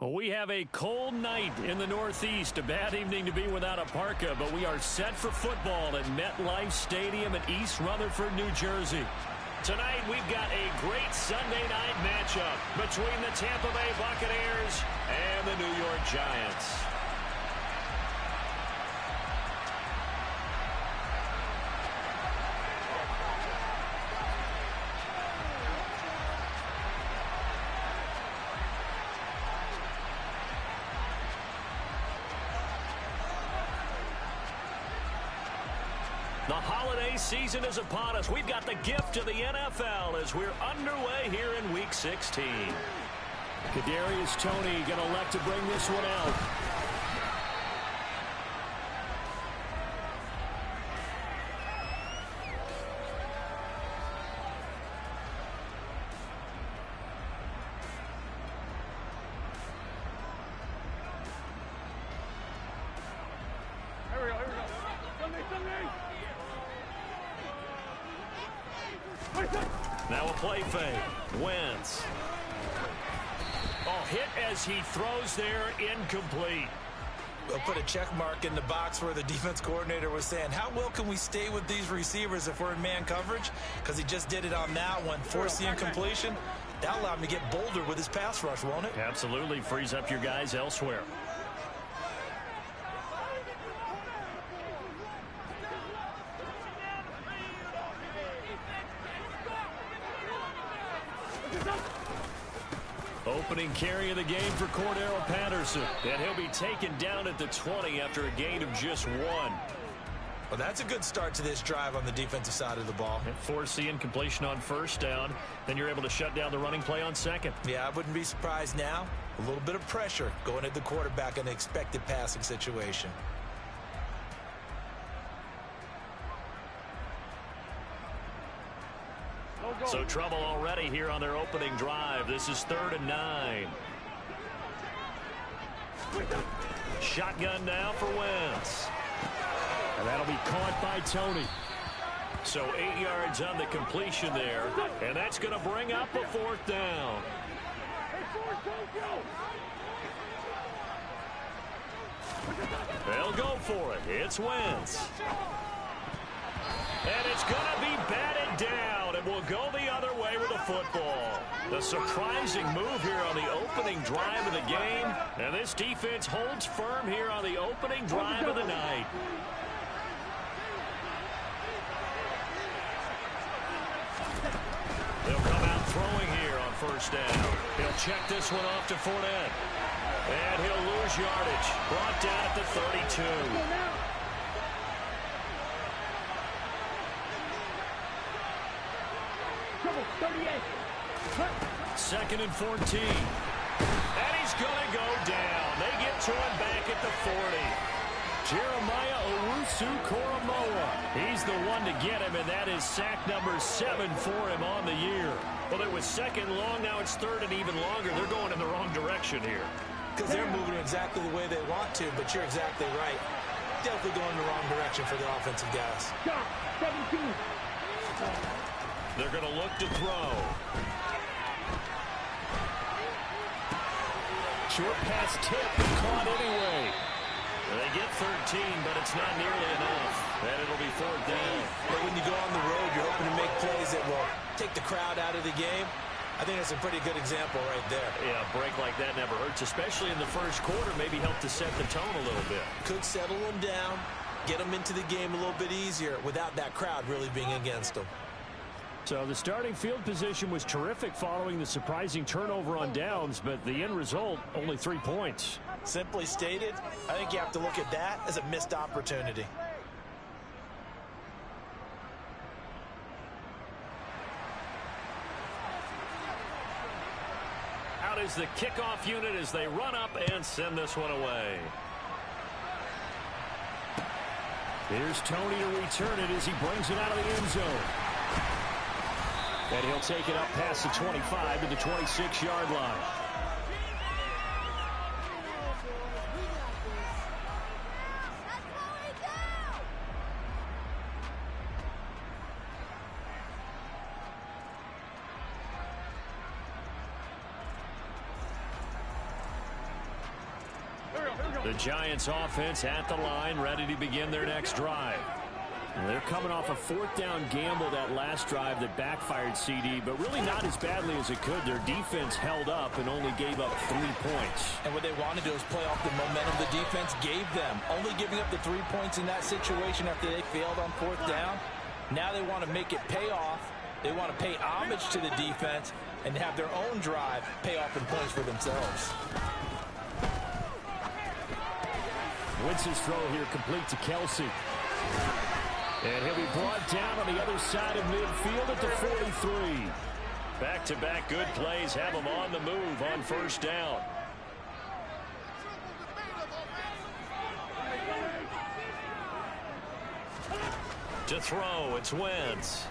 Well, we have a cold night in the Northeast. A bad evening to be without a parka, but we are set for football at MetLife Stadium in East Rutherford, New Jersey. Tonight, we've got a great Sunday night matchup between the Tampa Bay Buccaneers and the New York Giants. The holiday season is upon us. We've got the gift of the NFL as we're underway here in Week 16. Kadarius Toney going to elect to bring this one out. Now a play fake. Wentz. Oh, hit as he throws there, incomplete. We'll put a check mark in the box where the defense coordinator was saying, how well can we stay with these receivers if we're in man coverage? Because he just did it on that one, force the incompletion. That'll allow him to get bolder with his pass rush, won't it? Absolutely. Frees up your guys elsewhere. Opening carry of the game for Cordero Patterson. And he'll be taken down at the 20 after a gain of just 1. Well, that's a good start to this drive on the defensive side of the ball. And force the incompletion on first down. Then you're able to shut down the running play on second. Yeah, I wouldn't be surprised now. A little bit of pressure going at the quarterback in an expected passing situation. So trouble already here on their opening drive. This is 3rd and 9. Shotgun now for Wentz. And that'll be caught by Toney. So 8 yards on the completion there. And that's going to bring up a 4th down. They'll go for it. It's Wentz. And it's going to be batted down, and we'll go the other way with the football. The surprising move here on the opening drive of the game, and this defense holds firm here on the opening drive of the night. They'll come out throwing here on first down. He'll check this one off to Fournette. And he'll lose yardage. Brought down at the 32. 2nd and 14. And he's going to go down. They get to him back at the 40. Jeremiah Owusu-Koramoah. He's the one to get him, and that is sack number 7 for him on the year. Well, it was 2nd long. Now it's 3rd and even longer. They're going in the wrong direction here. Because they're moving exactly the way they want to, but you're exactly right. Definitely going in the wrong direction for the offensive guys. 17. They're going to look to throw. Short pass tipped and caught anyway. They get 13, but it's not nearly enough. And it'll be 4th down. But when you go on the road, you're hoping to make plays that will take the crowd out of the game. I think that's a pretty good example right there. Yeah, a break like that never hurts, especially in the first quarter. Maybe help to set the tone a little bit. Could settle them down, get them into the game a little bit easier without that crowd really being against them. So the starting field position was terrific following the surprising turnover on downs, but the end result, only 3 points. Simply stated, I think you have to look at that as a missed opportunity. Out is the kickoff unit as they run up and send this one away. Here's Toney to return it as he brings it out of the end zone. And he'll take it up past the 25 to the 26-yard line. The Giants offense at the line, ready to begin their next drive. They're coming off a fourth down gamble that last drive that backfired CD, but really not as badly as it could. Their defense held up and only gave up 3 points. And what they wanted to do is play off the momentum the defense gave them. Only giving up the 3 points in that situation after they failed on fourth down. Now they want to make it pay off. They want to pay homage to the defense and have their own drive pay off in points for themselves. Wentz's throw here complete to Kelsey. And he'll be brought down on the other side of midfield at the 43. Back-to-back good plays have him on the move on first down. To throw, it's Wentz.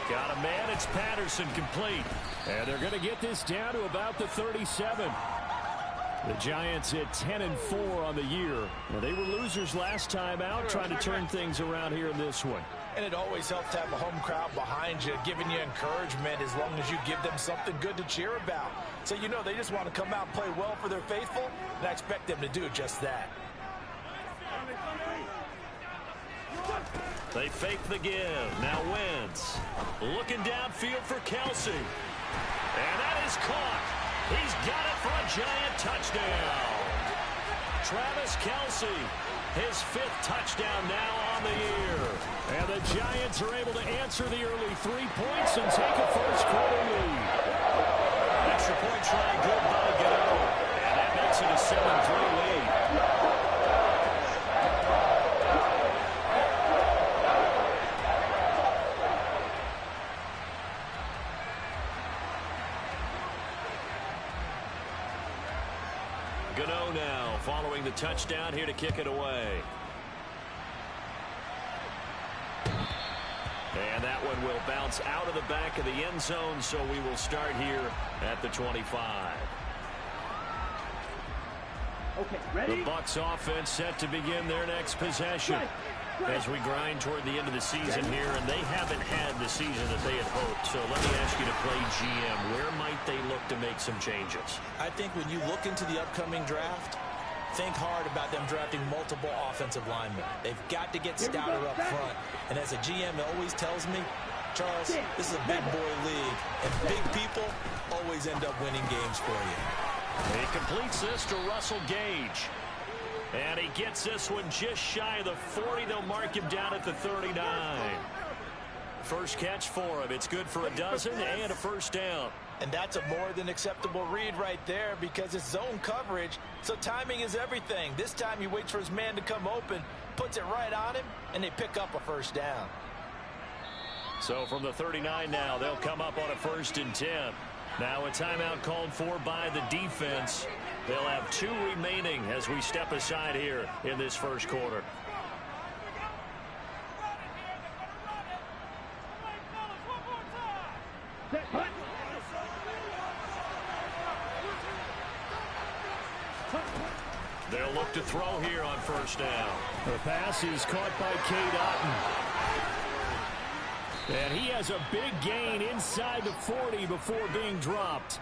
Got a man, it's Patterson, complete. And they're going to get this down to about the 37. The Giants at 10-4 on the year. Well, they were losers last time out, trying to turn things around here in this one. And it always helps to have a home crowd behind you, giving you encouragement as long as you give them something good to cheer about. So you know they just want to come out and play well for their faithful, and I expect them to do just that. They fake the give. Now Wentz looking downfield for Kelsey. And that is caught. He's got it for a Giant touchdown. Travis Kelsey, his 5th touchdown now on the year. And the Giants are able to answer the early 3 points and take a first-quarter lead. Extra point try good by Gano. And that makes it a 7-3 lead. Gano now following the touchdown here to kick it away. And that one will bounce out of the back of the end zone, so we will start here at the 25. Okay, ready? The Bucs offense set to begin their next possession as we grind toward the end of the season here, and they haven't had the season that they had hoped. So let me ask you to play GM. Where might they look to make some changes? I think when you look into the upcoming draft, think hard about them drafting multiple offensive linemen. They've got to get stouter up front. And as a GM always tells me, Charles, this is a big boy league, and big people always end up winning games for you. He completes this to Russell Gage. And he gets this one just shy of the 40. They'll mark him down at the 39. First catch for him. It's good for a dozen and a first down. And that's a more than acceptable read right there because it's zone coverage, so timing is everything. This time he waits for his man to come open, puts it right on him, and they pick up a first down. So from the 39 now, they'll come up on a 1st and 10. Now a timeout called for by the defense. They'll have 2 remaining as we step aside here in this first quarter. They'll look to throw here on first down. The pass is caught by Cade Otton. And he has a big gain inside the 40 before being dropped.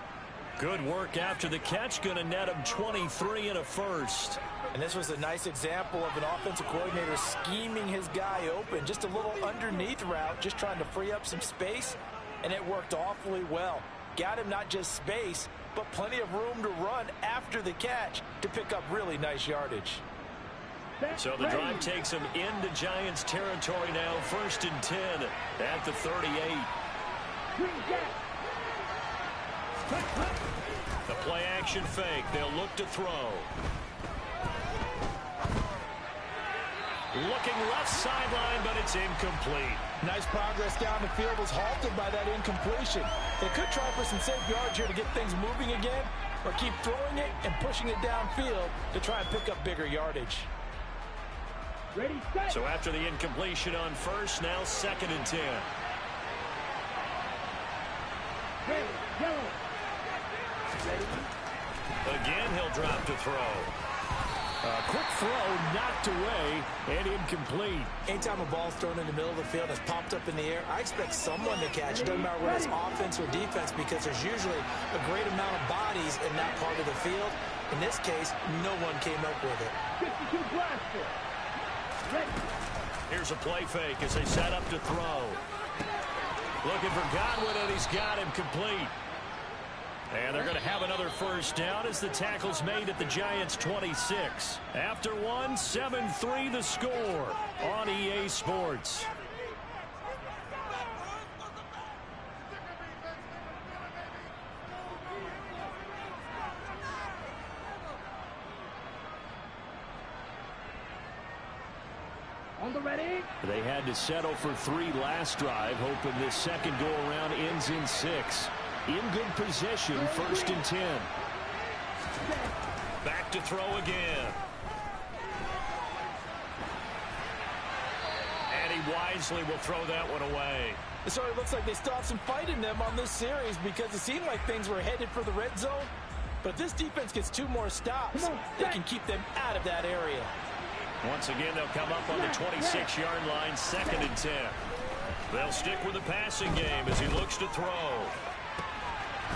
Good work after the catch. Going to net him 23 and a first. And this was a nice example of an offensive coordinator scheming his guy open. Just a little underneath route, just trying to free up some space. And it worked awfully well. Got him not just space, but plenty of room to run after the catch to pick up really nice yardage. So the drive takes him into Giants territory now. 1st and 10 at the 38. The play action fake. They'll look to throw. Looking left sideline, but it's incomplete. Nice progress down the field was halted by that incompletion. They could try for some safe yards here to get things moving again, or keep throwing it and pushing it downfield to try and pick up bigger yardage. Ready, set. So after the incompletion on first, now 2nd and 10. Red, yellow. Ready. Again, he'll drop to throw. A quick throw knocked away and incomplete. Anytime a ball's thrown in the middle of the field that's popped up in the air, I expect someone to catch it. Doesn't matter whether it's offense or defense, because there's usually a great amount of bodies in that part of the field. In this case, no one came up with it. 52 blaster. Ready. Here's a play fake as they set up to throw. Looking for Godwin, and he's got him complete. And they're going to have another first down as the tackle's made at the Giants' 26. After one, 7-3 the score on EA Sports. On the ready. They had to settle for 3 last drive, hoping this second go-around ends in 6. In good possession, 1st and 10. Back to throw again. And he wisely will throw that one away. It sort of looks like they still have some fight in them on this series because it seemed like things were headed for the red zone. But if this defense gets 2 more stops, they can keep them out of that area. Once again, they'll come up on the 26-yard line, 2nd and 10. They'll stick with the passing game as he looks to throw.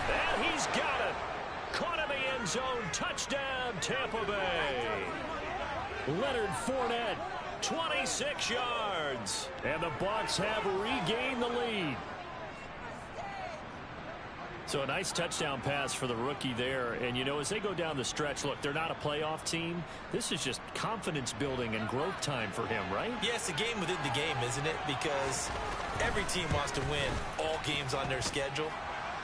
And he's got it. Caught in the end zone. Touchdown, Tampa Bay. Leonard Fournette, 26 yards. And the Bucs have regained the lead. So a nice touchdown pass for the rookie there. And, you know, as they go down the stretch, look, they're not a playoff team. This is just confidence building and growth time for him, right? Yeah, it's a game within the game, isn't it? Because every team wants to win all games on their schedule.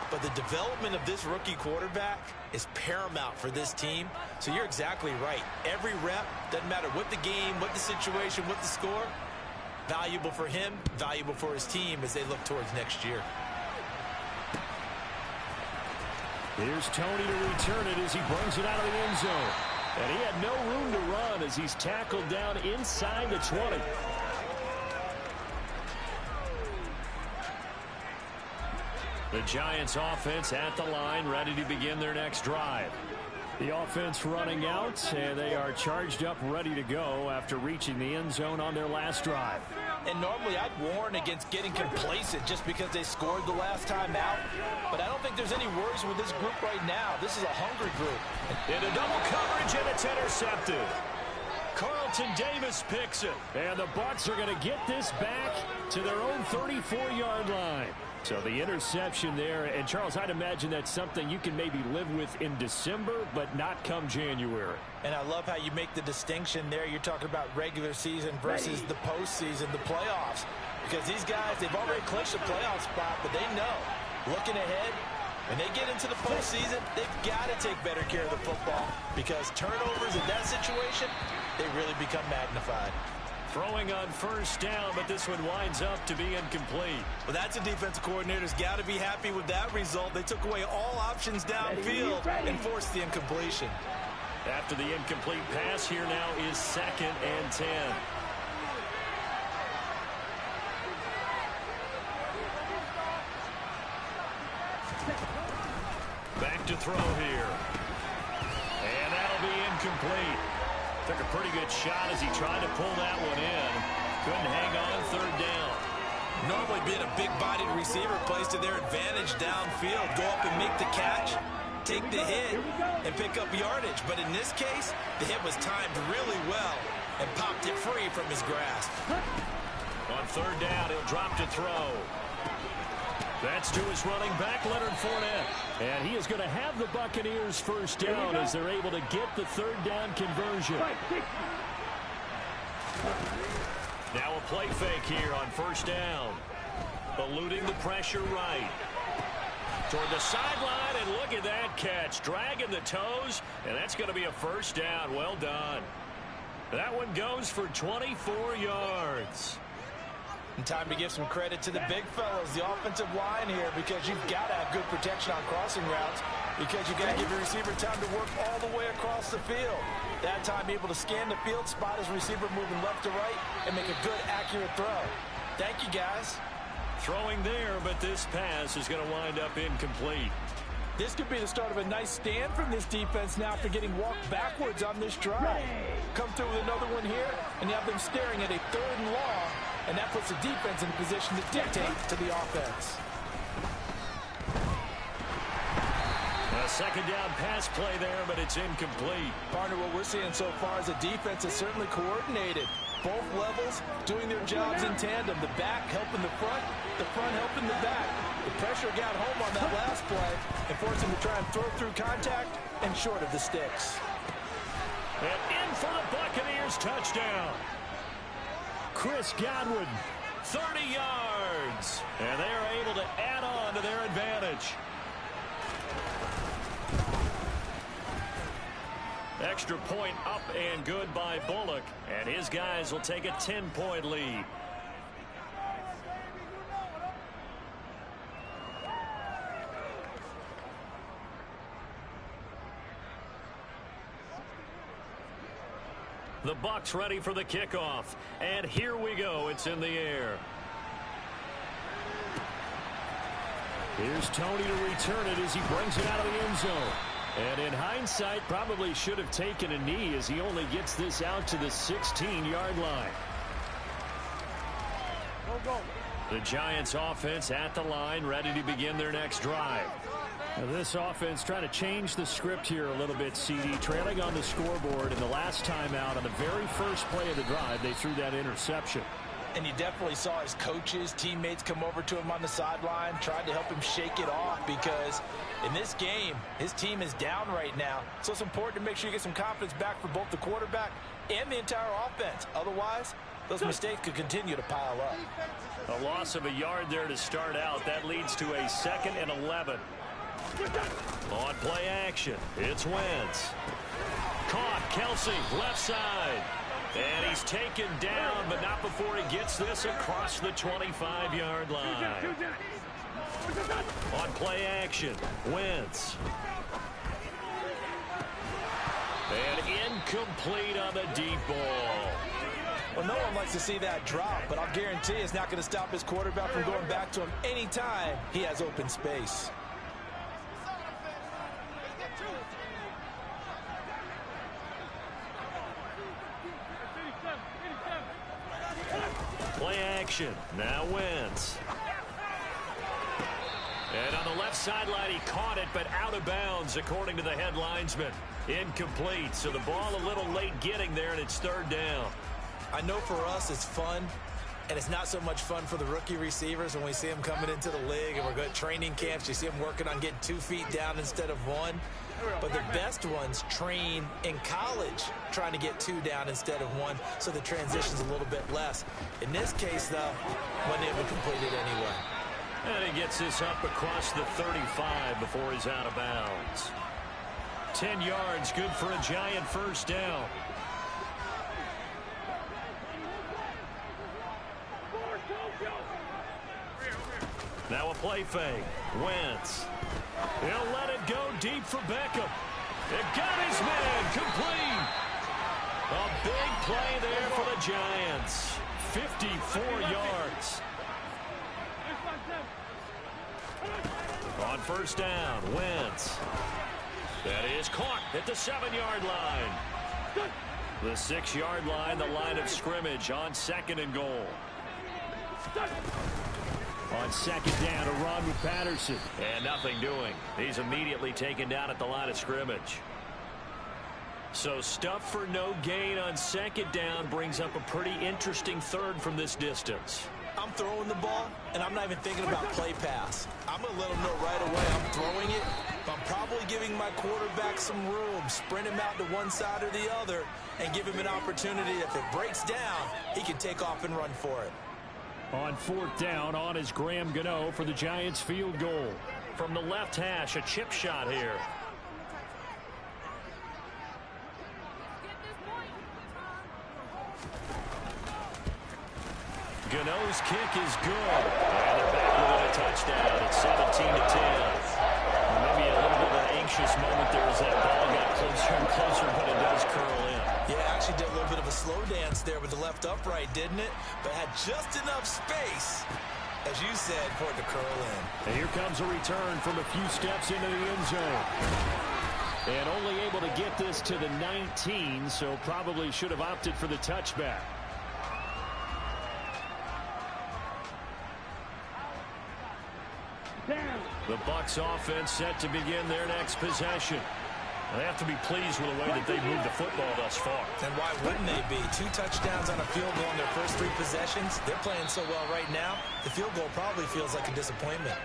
But the development of this rookie quarterback is paramount for this team. So you're exactly right. Every rep, doesn't matter what the game, what the situation, what the score, valuable for him, valuable for his team as they look towards next year. Here's Tony to return it as he brings it out of the end zone. And he had no room to run as he's tackled down inside the 20. The Giants offense at the line, ready to begin their next drive. The offense running out, and they are charged up, ready to go after reaching the end zone on their last drive. And normally I'd warn against getting complacent just because they scored the last time out. But I don't think there's any worries with this group right now. This is a hungry group. Into double coverage, and it's intercepted. Carlton Davis picks it. And the Bucs are going to get this back to their own 34-yard line. So the interception there, and Charles, I'd imagine that's something you can maybe live with in December, but not come January. And I love how you make the distinction there. You're talking about regular season versus the postseason, the playoffs. Because these guys, they've already clinched a playoff spot, but they know, looking ahead, when they get into the postseason, they've got to take better care of the football because turnovers in that situation, they really become magnified. Throwing on first down, but this one winds up to be incomplete. Well, that's a defensive coordinator's got to be happy with that result. They took away all options downfield and forced the incompletion. After the incomplete pass, here now is 2nd and 10. Back to throw here. And that'll be incomplete. Took a pretty good shot as he tried to pull that one in. Couldn't hang on 3rd down. Normally being a big-bodied receiver plays to their advantage downfield. Go up and make the catch, take the hit, and pick up yardage. But in this case, the hit was timed really well and popped it free from his grasp. On 3rd down, he'll drop to throw. That's to his running back, Leonard Fournette. And he is going to have the Buccaneers first down as they're able to get the 3rd down conversion. Now a play fake here on first down. Eluding the pressure right. Toward the sideline, and look at that catch. Dragging the toes, and that's going to be a first down. Well done. That one goes for 24 yards. And time to give some credit to the big fellas, the offensive line here, because you've got to have good protection on crossing routes because you've got to give your receiver time to work all the way across the field. That time able to scan the field, spot his receiver moving left to right, and make a good, accurate throw. Thank you, guys. Throwing there, but this pass is going to wind up incomplete. This could be the start of a nice stand from this defense now after getting walked backwards on this drive. Come through with another one here, and you have them staring at a 3rd and long, and that puts the defense in a position to dictate to the offense. A second down pass play there, but it's incomplete. Partner, what we're seeing so far is the defense is certainly coordinated. Both levels doing their jobs in tandem. The back helping the front helping the back. The pressure got home on that last play and forced him to try and throw through contact and short of the sticks. And in for the Buccaneers touchdown. Chris Godwin, 30 yards. And they are able to add on to their advantage. Extra point up and good by Bullock. And his guys will take a 10-point lead. The Bucs ready for the kickoff. And here we go. It's in the air. Here's Tony to return it as he brings it out of the end zone. And in hindsight, probably should have taken a knee as he only gets this out to the 16-yard line. The Giants offense at the line, ready to begin their next drive. Now this offense trying to change the script here a little bit, CD. Trailing on the scoreboard, and the last time out on the very first play of the drive, they threw that interception. And you definitely saw his coaches, teammates come over to him on the sideline, tried to help him shake it off because in this game, his team is down right now. So it's important to make sure you get some confidence back for both the quarterback and the entire offense. Otherwise, those mistakes could continue to pile up. A loss of a yard there to start out. That leads to a 2nd and 11. On play action, it's Wentz. Caught, Kelsey, left side. And he's taken down, but not before he gets this across the 25-yard line. On play action, Wentz. And incomplete on the deep ball. Well, no one likes to see that drop, but I'll guarantee it's not going to stop his quarterback from going back to him anytime he has open space. Play action. Now Wentz. And on the left sideline, he caught it, but out of bounds, according to the head linesman. Incomplete. So the ball a little late getting there, and it's 3rd down. I know for us it's fun, and it's not so much fun for the rookie receivers when we see them coming into the league and we're going to training camps. You see them working on getting 2 feet down instead of 1. But the best ones train in college trying to get 2 down instead of 1, so the transition's a little bit less. In this case, though, wasn't able to complete it anyway. And he gets this up across the 35 before he's out of bounds. 10 yards, good for a Giant first down. Now a play fake. Wentz. He'll let it go deep for Beckham. It got his man complete. A big play there for the Giants. 54 yards. On first down, Wentz. That is caught at the 7-yard line. The 6-yard line, the line of scrimmage on 2nd and goal. On 2nd down, a run with Patterson. And nothing doing. He's immediately taken down at the line of scrimmage. So stuff for no gain on 2nd down brings up a pretty interesting 3rd from this distance. I'm throwing the ball, and I'm not even thinking about play pass. I'm going to let him know right away I'm throwing it. But I'm probably giving my quarterback some room, sprint him out to one side or the other, and give him an opportunity. If it breaks down, he can take off and run for it. On 4th down, on is Graham Gano for the Giants field goal. From the left hash, a chip shot here. Gano's kick is good. And they're back with a touchdown. It's 17-10. Maybe a little bit of an anxious moment there as that ball got closer and closer, but it does curl in. Yeah, actually did a little bit of a slow dance there with the left upright, didn't it? But had just enough space, as you said, for it to curl in. And here comes a return from a few steps into the end zone. And only able to get this to the 19, so probably should have opted for the touchback. Down. The Bucs offense set to begin their next possession. They have to be pleased with the way that they've moved the football thus far. And why wouldn't they be? 2 touchdowns on a field goal in their first 3 possessions. They're playing so well right now, the field goal probably feels like a disappointment.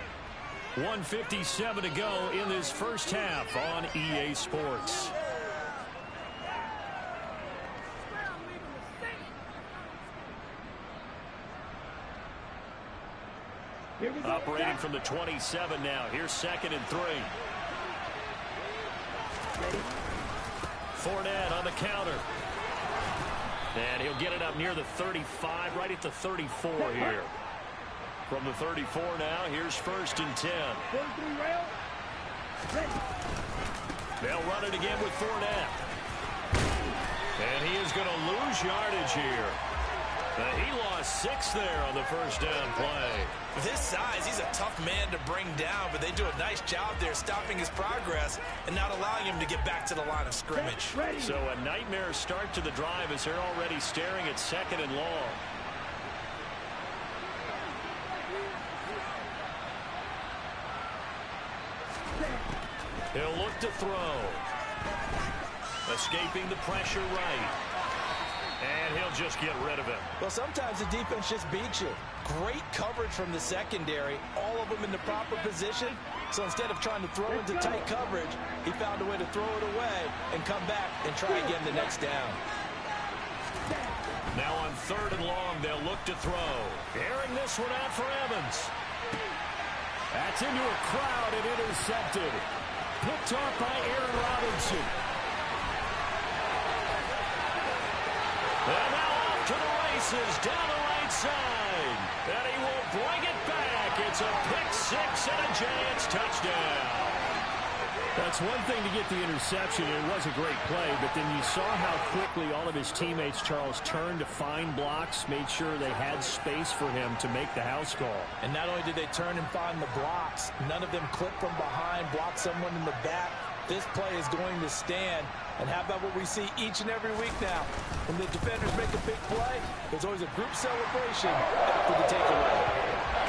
1:57 to go in this first half on EA Sports. Operating from the 27 now. Here's 2nd and 3. Fournette on the counter. And he'll get it up near the 35, right at the 34 here. From the 34 now, here's 1st and 10. They'll run it again with Fournette. And he is going to lose yardage here. He lost 6 there on the first down play. With his size, he's a tough man to bring down, but they do a nice job there stopping his progress and not allowing him to get back to the line of scrimmage. So a nightmare start to the drive as they're already staring at 2nd and long. He'll look to throw. Escaping the pressure right. And he'll just get rid of it. Well, sometimes the defense just beats you. Great coverage from the secondary. All of them in the proper position. So instead of trying to throw into tight coverage, he found a way to throw it away and come back and try again the next down. Now on 3rd and long, they'll look to throw. Airing this one out for Evans. That's into a crowd and intercepted. Picked off by Aaron Robinson. And now off to the races down the right side. And he will bring it back. It's a pick 6 and a Giants touchdown. That's one thing to get the interception. It was a great play, but then you saw how quickly all of his teammates, Charles, turned to find blocks, made sure they had space for him to make the house call. And not only did they turn and find the blocks, none of them clipped from behind, blocked someone in the back. This play is going to stand. And how about what we see each and every week now? When the defenders make a big play, there's always a group celebration after the takeaway.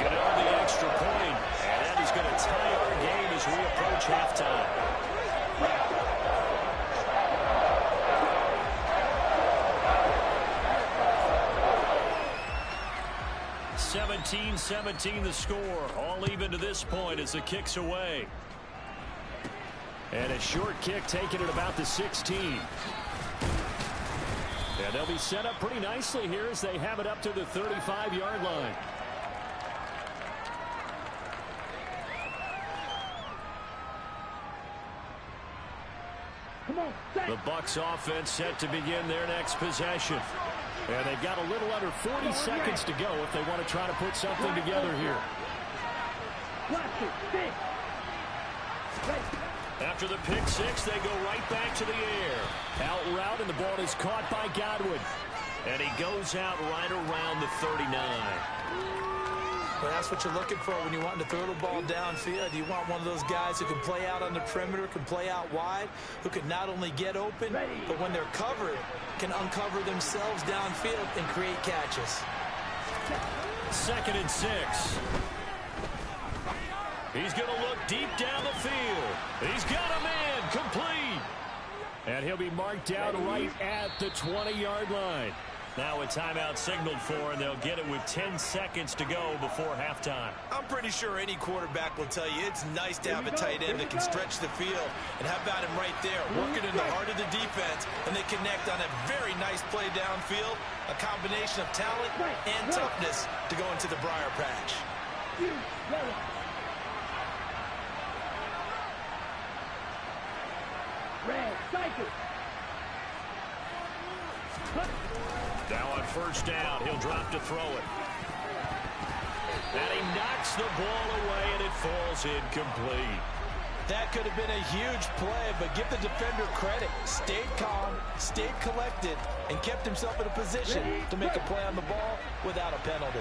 Get on the extra point, and that is going to tie our game as we approach halftime. 17-17 the score. All even to this point as the kick's away. And a short kick taken at about the 16. And they'll be set up pretty nicely here as they have it up to the 35-yard line. The Bucs offense set to begin their next possession. And they've got a little under 40 seconds to go if they want to try to put something together here. After the pick 6, they go right back to the air. Out route, and the ball is caught by Godwin. And he goes out right around the 39. Well, that's what you're looking for when you want to throw the ball downfield. You want one of those guys who can play out on the perimeter, can play out wide, who can not only get open, but when they're covered, can uncover themselves downfield and create catches. 2nd and 6. He's going to look deep down the field. He's got a man complete. And he'll be marked down right at the 20-yard line. Now a timeout signaled for, and they'll get it with 10 seconds to go before halftime. I'm pretty sure any quarterback will tell you it's nice to have a tight end that can stretch the field. And how about him right there, working in the heart of the defense, and they connect on a very nice play downfield, a combination of talent and toughness to go into the briar patch. Now on first down, he'll drop to throw it. And he knocks the ball away, and it falls incomplete. That could have been a huge play, but give the defender credit. Stayed calm, stayed collected, and kept himself in a position to make a play on the ball without a penalty.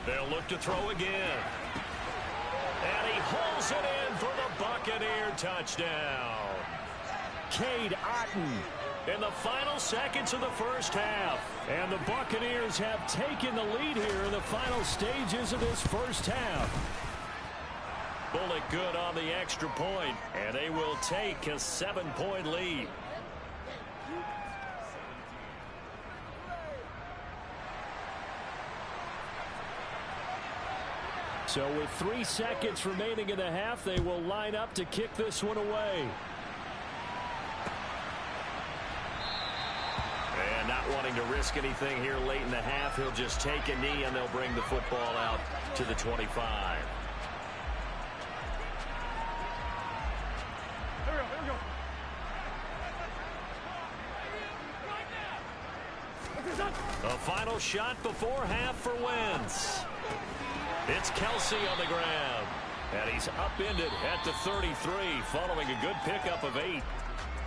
They'll look to throw again. And he hauls it in for the Buccaneer touchdown. Cade Otton in the final seconds of the first half. And the Buccaneers have taken the lead here in the final stages of this first half. Bullet good on the extra point, and they will take a 7-point lead. So with 3 seconds remaining in the half, they will line up to kick this one away. And not wanting to risk anything here late in the half, he'll just take a knee and they'll bring the football out to the 25. A final shot before half for Wentz. It's Kelsey on the grab. And he's upended at the 33 following a good pickup of 8.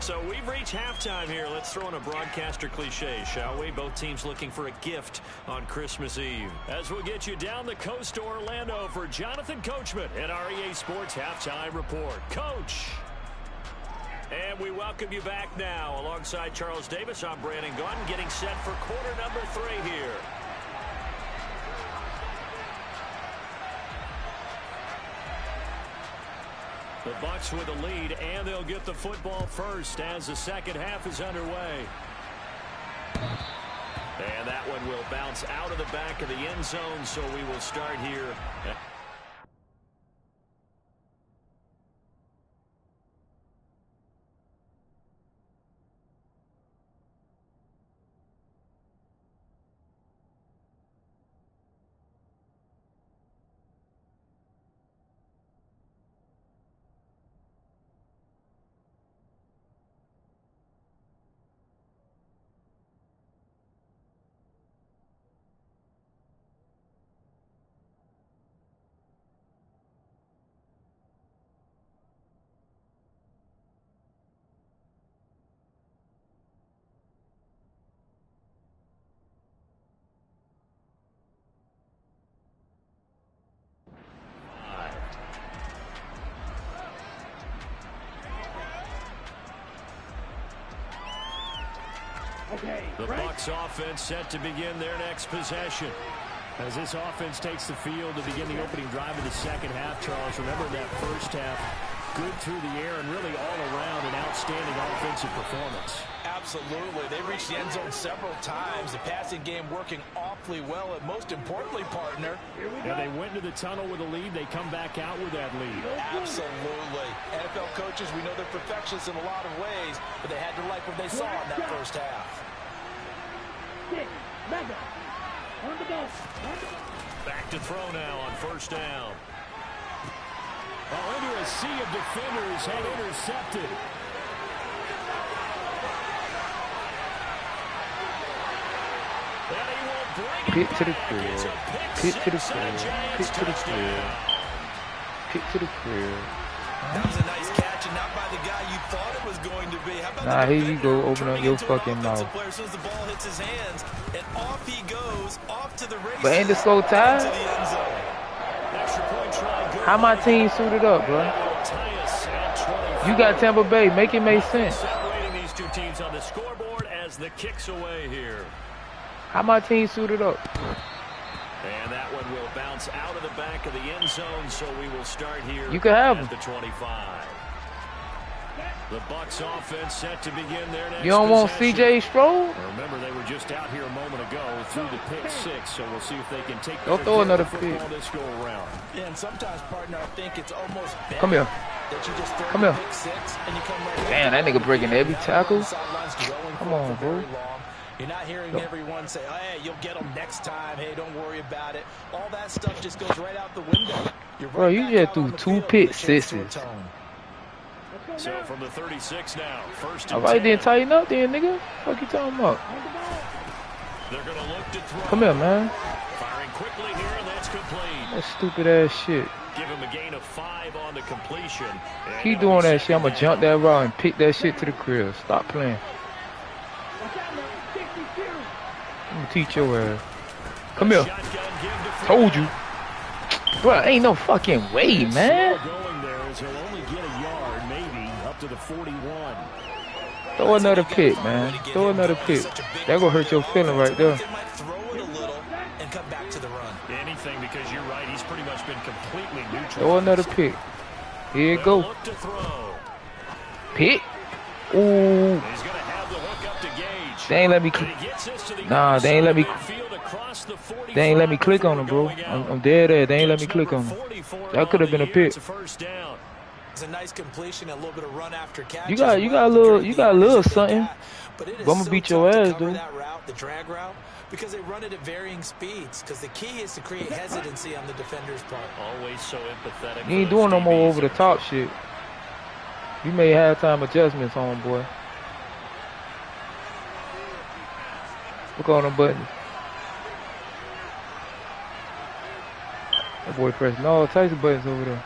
So we've reached halftime here. Let's throw in a broadcaster cliche, shall we? Both teams looking for a gift on Christmas Eve. As we'll get you down the coast to Orlando for Jonathan Coachman and our EA Sports Halftime Report. Coach! And we welcome you back now. Alongside Charles Davis, I'm Brandon Gunn, getting set for quarter number 3 here. The Bucs with the lead, and they'll get the football first as the second half is underway. And that one will bounce out of the back of the end zone, so we will start here. The Bucs offense set to begin their next possession. As this offense takes the field to begin the opening drive of the second half, Charles, remember that first half, good through the air and really all around an outstanding offensive performance. Absolutely. They reached the end zone several times. The passing game working awfully well, and most importantly, partner. And they went into the tunnel with a lead. They come back out with that lead. Absolutely. NFL coaches, we know they're perfectionists in a lot of ways, but they had to like what they saw in that first half. Back to throw now on first down. Oh, into a sea of defenders and intercepted. Pick to the crib. Pick to the crib. Pick to the crib. Pick to the crib. That was a nice catch, and not by the guy you thought it was going to be. How about nah, here you go. Open up your fucking mouth. As soon as the ball hits his hands, and off he goes, off to the races. But ain't this so tired? How my team suited up, bro? You got Tampa Bay. Make it make sense. Separating these two teams on the scoreboard as the kicks away here. How my team suited up? And that one will bounce out of the back of the end zone, so we will start here you can have at the 25. The Bucs offense set to begin their next You don't want possession. C.J. Stroud? Remember, they were just out here a moment ago through the pick 6, so we'll see if they can take Don't throw another pick. this go around. Yeah, and sometimes, partner, I think it's almost better Come here. that you just throw Come the here. pick 6 and you come right Damn, that nigga breaking every tackle. Come on, bro. You're not hearing everyone say, oh, hey, you'll get them next time. Hey, don't worry about it. All that stuff just goes right out the window. Bro, you just threw 2 pick 6s. So from the 36 now, first and All right, 10. then tighten up then, nigga. Fuck you talking about? They're going to look to throw. Come here, man. Firing quickly here, and that's complete. That stupid ass shit. Give him a gain of 5 on the completion. And Keep doing that shit. I'm gonna jump that route and pick that shit to the crib. Stop playing. I'm gonna teach your ass. Come here. Told you. Bro, ain't no fucking way, man. Going there as he'll only get a yard, maybe up to the 41. Throw another pick, man. Throw another pick. That gonna hurt your feeling right there. Throw it a little and come back to the run. Anything, because you're right. He's pretty much been completely neutral. Throw another pick. Here you go. Pick. Ooh. He's gonna have the hook up to Gage. They ain't let me. Nah, they ain't let me. They ain't let me click on him, bro. I'm dead there. They ain't let me click on him. That could have been a pick. It's a nice completion, a little bit of run after catch. You got a little something. But I'm gonna beat your ass, dude. That route, the drag route, because they run it at varying speeds. Because the key is to create hesitancy on the defender's part. Always so empathetic. You ain't doing no more over the top shit. You made halftime adjustments on, boy. Look on them buttons. That boy pressing all types of buttons over there.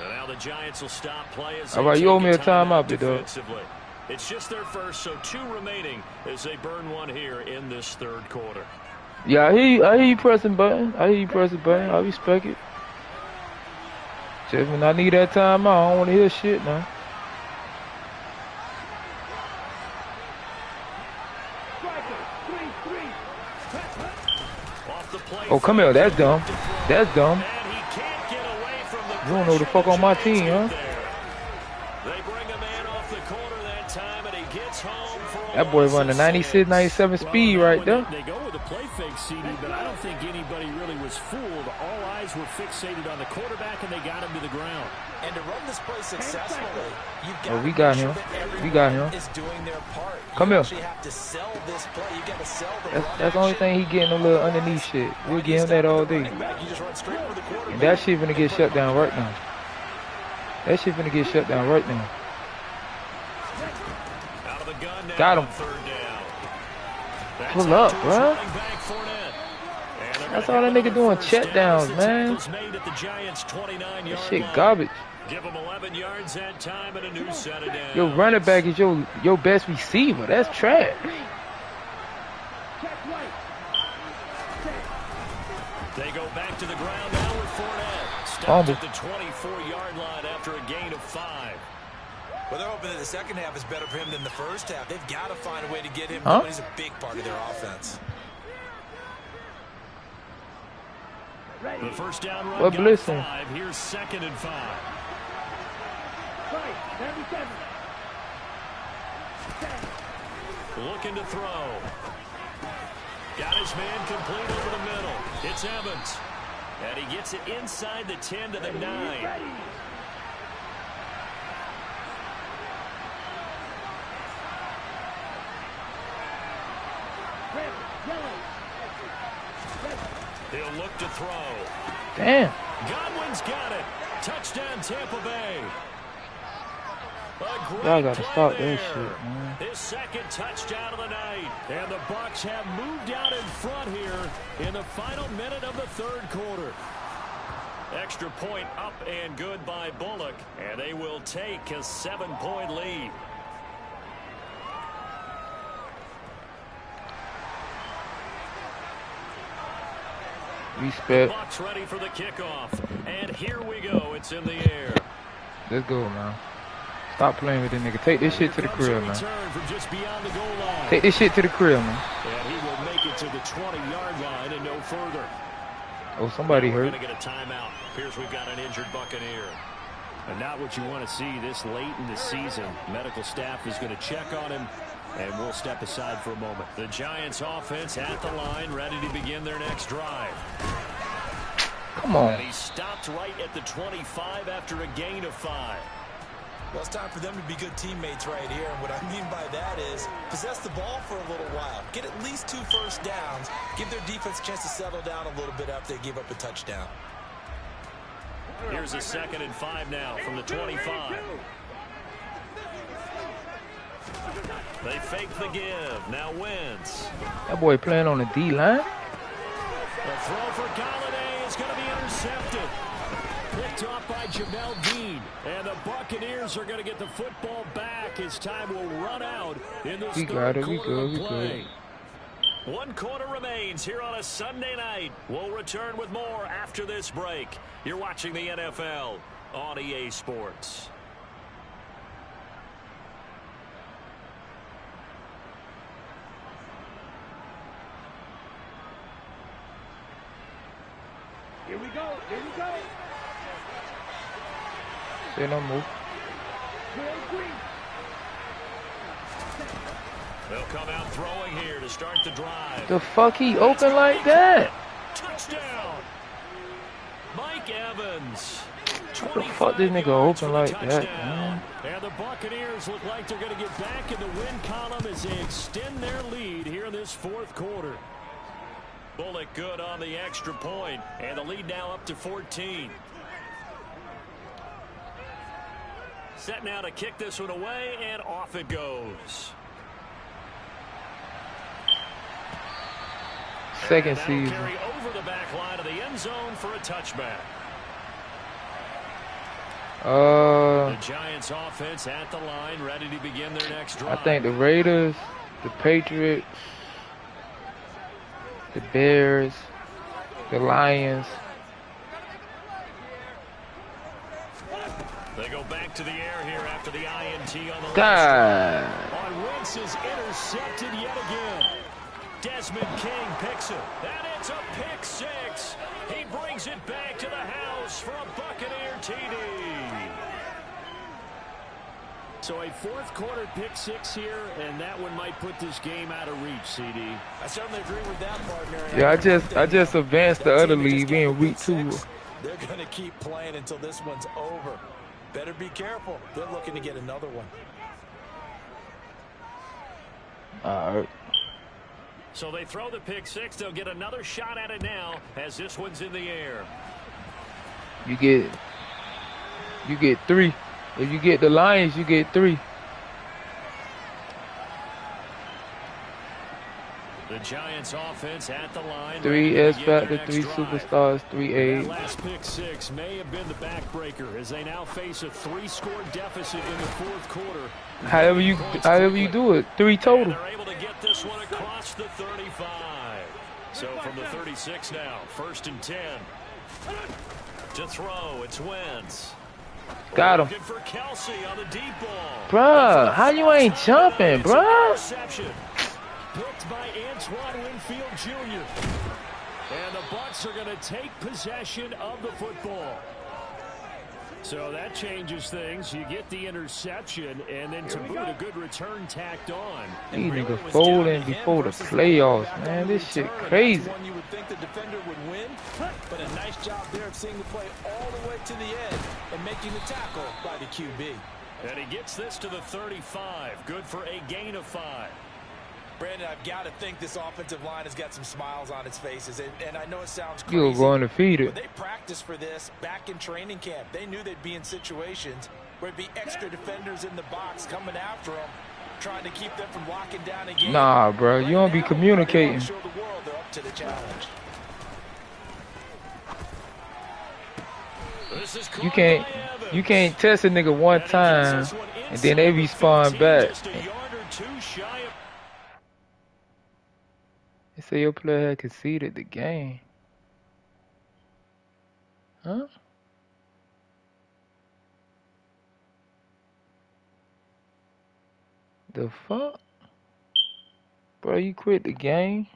And now the Giants will stop play as all right, you owe me a timeout, big dog. It's just their first, so 2 remaining as they burn one here in this third quarter. Yeah, I hear you pressing button. I respect it. Just when I need that timeout, I don't want to hear shit now. Oh, come here. That's dumb. That's dumb. You don't know the fuck on my team, huh? That boy running 96, 97 speed right there. They go with a play fake, CD, but I don't think anybody really was fooled. All eyes were fixated on the quarterback, and they got him to the ground. And to run this play successfully, you've got we got him. We got him. Is doing their part. Come here. Have to sell this play. You got to sell that's the only thing he getting a little underneath shit. We'll give him that all day. And that shit gonna get shut down right now. That shit gonna get shut down right now. Got him. Pull up, bro. That's all that nigga doing, check downs, man. That shit garbage. Your running back is your best receiver. That's trash. They go back to the ground now with Fournette. Stopped at the 24-yard line after a gain of 5. Well, they're hoping that the second half is better for him than the first half. They've got to find a way to get him going. He's a big part of their offense. The first down run got 5. Here's 2nd and 5. Looking to throw. Got his man complete over the middle. It's Evans. And he gets it inside the 10 to the 9. He'll look to throw. Damn. Godwin's got it. Touchdown, Tampa Bay. Y'all gotta stop that shit, man. His 2nd touchdown of the night. And the Bucs have moved out in front here in the final minute of the third quarter. Extra point up and good by Bullock. And they will take a 7-point lead. Respect. Bucs ready for the kickoff. And here we go. It's in the air. Let's go, man. Stop playing with this nigga. Take this shit to the crib, man. Take this shit to the crib, man. And he will make it to the 20-yard line and no further. Oh, somebody hurt. We're going to get a timeout. Here's we've got an injured Buccaneer. And not what you want to see this late in the season. Medical staff is going to check on him, and we'll step aside for a moment. The Giants offense at the line, ready to begin their next drive. Come on. And he stopped right at the 25 after a gain of 5. Well, it's time for them to be good teammates right here. And what I mean by that is possess the ball for a little while. Get at least 2 first downs. Give their defense a chance to settle down a little bit after they give up a touchdown. Here's a 2nd and 5 now from the 25. They fake the give. Now Wentz. That boy playing on the D-line. The throw for Galladay is going to be intercepted. Picked off by Jamel Dean. And the Buccaneers are going to get the football back as time will run out in this third quarter of play. 1 quarter remains here on a Sunday night. We'll return with more after this break. You're watching the NFL on EA Sports. Here we go. Here we go. Say no move. They'll come out throwing here to start the drive. The fuck he open like that? Touchdown. Mike Evans. What the fuck this nigga open like that, man? And the Buccaneers look like they're going to get back in the win column as they extend their lead here in this 4th quarter. Bullock good on the extra point, and the lead now up to 14. Set now to kick this one away, and off it goes. Second That'll season. carry over the back line of the end zone for a touchback. The Giants offense at the line, ready to begin their next drive. I think the Raiders, the Patriots, the Bears, the Lions. They go back to the air here after the INT on the God. last. On Wentz is intercepted yet again. Desmond King picks it. And it's a pick 6. He brings it back to the house for a Buccaneer TD. So a 4th quarter pick 6 here, and that one might put this game out of reach, CD. I certainly agree with that, partner. Yeah, I just advanced the other league. We in week 2. They're going to keep playing until this one's over. Better be careful. They're looking to get another one. All right. So they throw the pick 6. They'll get another shot at it now as this one's in the air. You get 3. If you get the Lions, you get 3. The Giants offense at the line. 3 S factor, 3 superstars, 3 That A. last pick 6 may have been the backbreaker as they now face a 3-score deficit in the 4th quarter. However you do it, 3 total. And they're able to get this one across the 35. So from the 36 now, 1st and 10. To throw, it's Wentz. Got him. Looking for Kelsey on the deep ball. Bruh, how you ain't jumping, bruh? Interception. Picked by Antoine Winfield Jr. And the Bucs are going to take possession of the football. So that changes things. You get the interception, and then to boot, a good return tacked on. These niggas folding before the playoffs, man. This shit crazy. One you would think the defender would win, but a nice job there of seeing the play all the way to the end and making the tackle by the QB. And he gets this to the 35. Good for a gain of 5. Brandon, I've got to think this offensive line has got some smiles on its faces, and I know it sounds crazy. You're going to feed it. But they practiced for this back in training camp. They knew they'd be in situations where it'd be extra defenders in the box coming after them, trying to keep them from locking down a game. Nah, bro, you don't be communicating. Show the world they're up to the challenge. You can't test a nigga one time and then they respond back. They say your player had conceded the game. Huh? The fuck? Bro, you quit the game?